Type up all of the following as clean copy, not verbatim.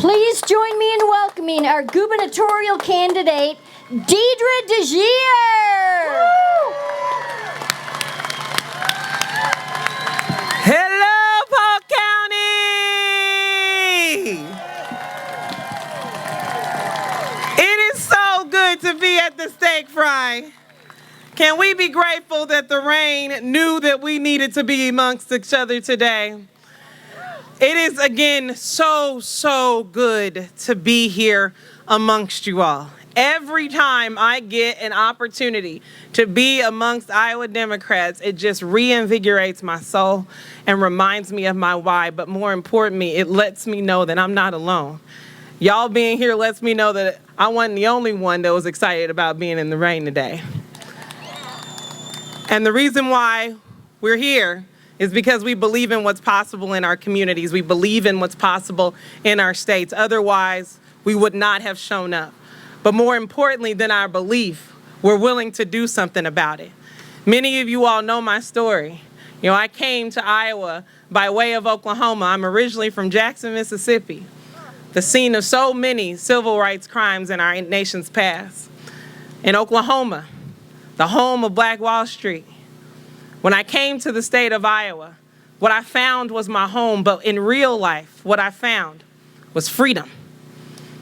Please join me in welcoming our gubernatorial candidate, Deidre DeJear. Hello, Polk County! It is so good to be at the steak fry. Can we be grateful that the rain knew that we needed to be amongst each other today? It is, again, so good to be here amongst you all. Every time I get an opportunity to be amongst Iowa Democrats, it just reinvigorates my soul and reminds me of my why. But more importantly, it lets me know that I'm not alone. Y'all being here lets me know that I wasn't the only one that was excited about being in the rain today. And the reason why we're here is because we believe in what's possible in our communities. We believe in what's possible in our states. Otherwise, we would not have shown up. But more importantly than our belief, we're willing to do something about it. Many of you all know my story. You know, I came to Iowa by way of Oklahoma. I'm originally from Jackson, Mississippi, the scene of so many civil rights crimes in our nation's past. In Oklahoma, the home of Black Wall Street. When I came to the state of Iowa, what I found was my home, but in real life, what I found was freedom.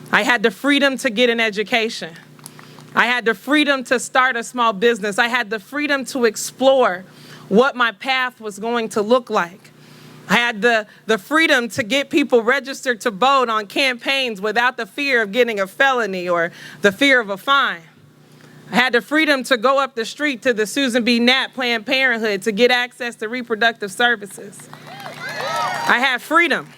I had the freedom to get an education. I had the freedom to start a small business. I had the freedom to explore what my path was going to look like. I had the freedom to get people registered to vote on campaigns without the fear of getting a felony or the fear of a fine. I had the freedom to go up the street to the Susan B. Knapp Planned Parenthood to get access to reproductive services. I had freedom.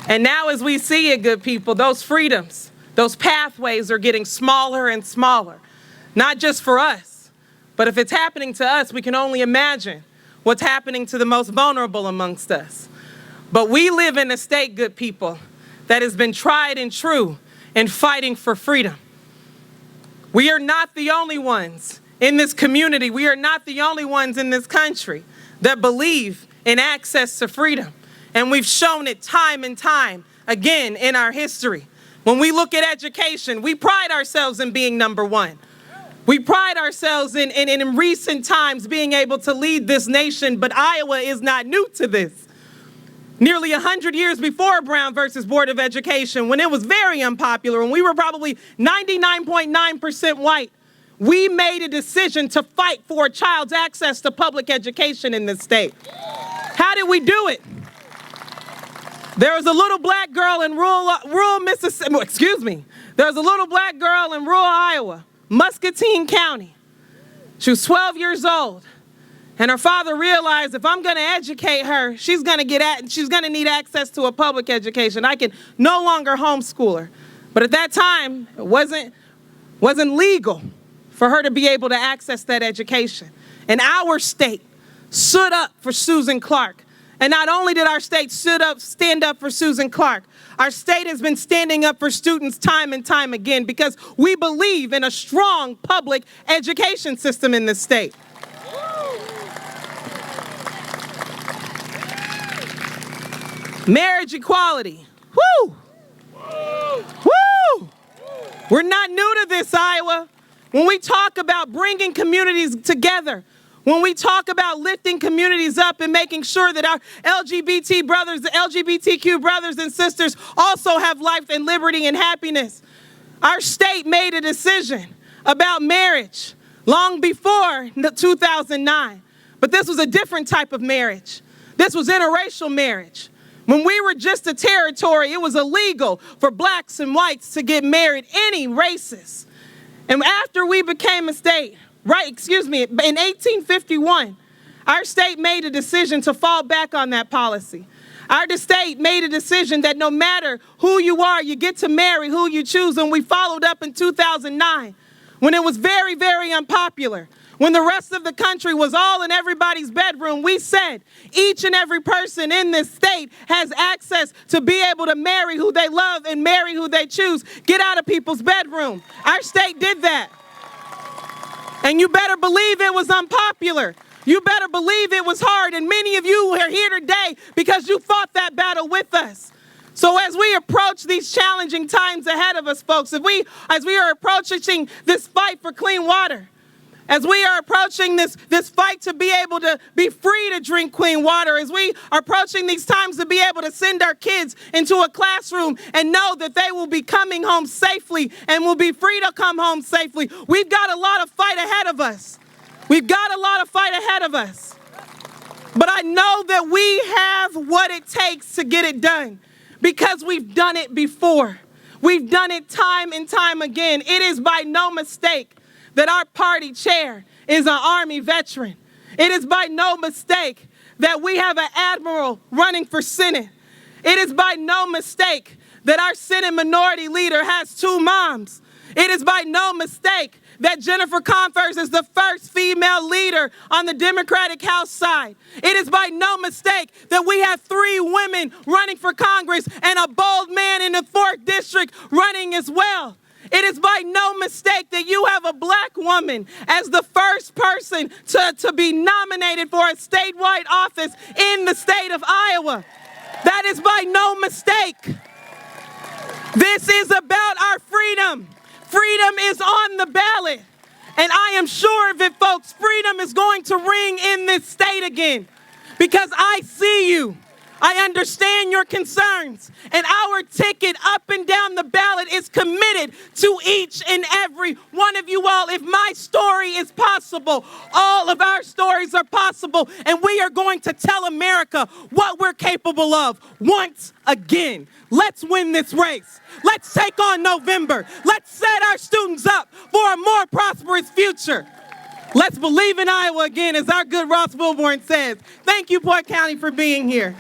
And now as we see it, good people, those freedoms, those pathways are getting smaller and smaller. Not just for us, but if it's happening to us, we can only imagine what's happening to the most vulnerable amongst us. But we live in a state, good people, that has been tried and true in fighting for freedom. We are not the only ones in this community. We are not the only ones in this country that believe in access to freedom. And we've shown it time and time again in our history. When we look at education, we pride ourselves in being number one. We pride ourselves in recent times being able to lead this nation, but Iowa is not new to this. Nearly 100 years before Brown versus Board of Education, when it was very unpopular, and we were probably 99.9% white, we made a decision to fight for a child's access to public education in this state. How did we do it? There was a little black girl in rural Mississippi, there was a little black girl in rural Iowa, Muscatine County. She was 12 years old. And her father realized if I'm going to educate her, she's going to need access to a public education. I can no longer homeschool her. But at that time, it wasn't legal for her to be able to access that education. And our state stood up for Susan Clark. And not only did our state stand up for Susan Clark, our state has been standing up for students time and time again because we believe in a strong public education system in this state. Marriage equality. Woo! Woo! We're not new to this, Iowa. When we talk about bringing communities together, when we talk about lifting communities up and making sure that our LGBTQ brothers and sisters also have life and liberty and happiness, our state made a decision about marriage long before 2009. But this was a different type of marriage. This was interracial marriage. When we were just a territory, it was illegal for blacks and whites to get married, any races. And after we became a state, in 1851, our state made a decision to fall back on that policy. Our state made a decision that no matter who you are, you get to marry who you choose. And we followed up in 2009, when it was very, very unpopular. When the rest of the country was all in everybody's bedroom, we said each and every person in this state has access to be able to marry who they love and marry who they choose. Get out of people's bedroom. Our state did that. And you better believe it was unpopular. You better believe it was hard. And many of you are here today because you fought that battle with us. So as we approach these challenging times ahead of us, folks, as we are approaching this fight for clean water, as we are approaching this fight to be able to be free to drink clean water, as we are approaching these times to be able to send our kids into a classroom and know that they will be coming home safely and will be free to come home safely, we've got a lot of fight ahead of us. We've got a lot of fight ahead of us. But I know that we have what it takes to get it done because we've done it before. We've done it time and time again. It is by no mistake that our party chair is an Army veteran. It is by no mistake that we have an admiral running for Senate. It is by no mistake that our Senate minority leader has 2 moms. It is by no mistake that Jennifer Converse is the first female leader on the Democratic House side. It is by no mistake that we have 3 women running for Congress and a bold man in the 4th district running as well. It is by no mistake that you have a black woman as the first person to be nominated for a statewide office in the state of Iowa. That is by no mistake. This is about our freedom. Freedom is on the ballot. And I am sure of it, folks, freedom is going to ring in this state again because I see you. I understand your concerns, and our ticket up and down the ballot is committed to each and every one of you all. If my story is possible, all of our stories are possible, and we are going to tell America what we're capable of once again. Let's win this race. Let's take on November. Let's set our students up for a more prosperous future. Let's believe in Iowa again, as our good Ross Wilborn says. Thank you, Polk County, for being here.